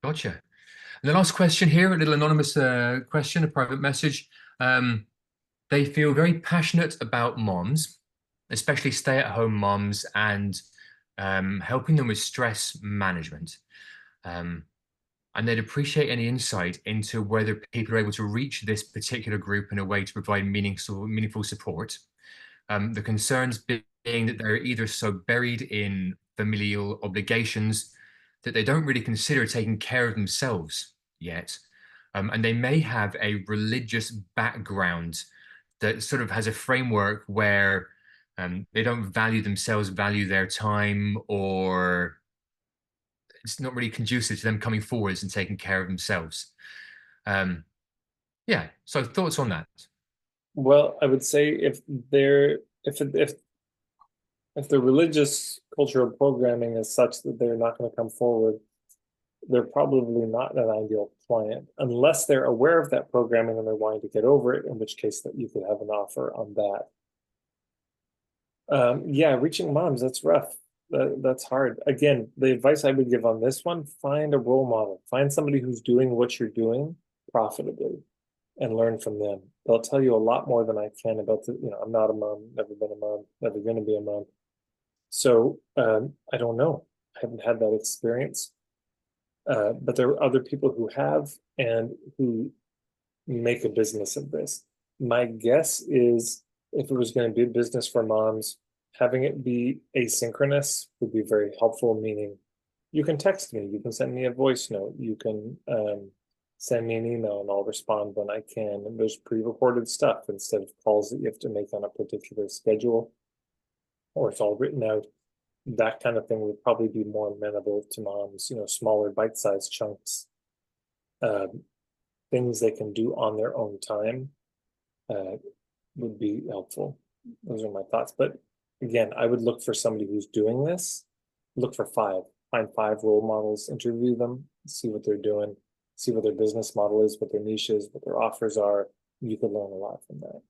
Gotcha. And the last question here, a little anonymous question, a private message. They feel very passionate about moms, especially stay-at-home moms, and helping them with stress management. Um, and they'd appreciate any insight into whether people are able to reach this particular group in a way to provide meaningful support. The concerns being that they're either so buried in familial obligations that they don't really consider taking care of themselves yet. And they may have a religious background that sort of has a framework where they don't value themselves, value their time, or it's not really conducive to them coming forwards and taking care of themselves. Um, yeah. So thoughts on that? Well, I would say if the religious cultural programming is such that they're not going to come forward, they're probably not an ideal client unless they're aware of that programming and they're wanting to get over it, in which case that you could have an offer on that. Yeah, reaching moms, that's rough. That's hard. Again, the advice I would give on this one, find a role model. Find somebody who's doing what you're doing profitably and learn from them. They'll tell you a lot more than I can about I'm not a mom, never been a mom, never going to be a mom. So I don't know. I haven't had that experience. But there are other people who have and who make a business of this. My guess is if it was going to be a business for moms, having it be asynchronous would be very helpful, meaning you can text me, you can send me a voice note, you can send me an email and I'll respond when I can. And there's pre-recorded stuff instead of calls that you have to make on a particular schedule, or it's all written out. That kind of thing would probably be more amenable to moms, smaller bite-sized chunks, um, things they can do on their own time uh, would be helpful. Those are my thoughts. But again, I would look for somebody who's doing this. Look for five. Find five role models, interview them, see what they're doing, see what their business model is, what their niche is, what their offers are. You could learn a lot from that.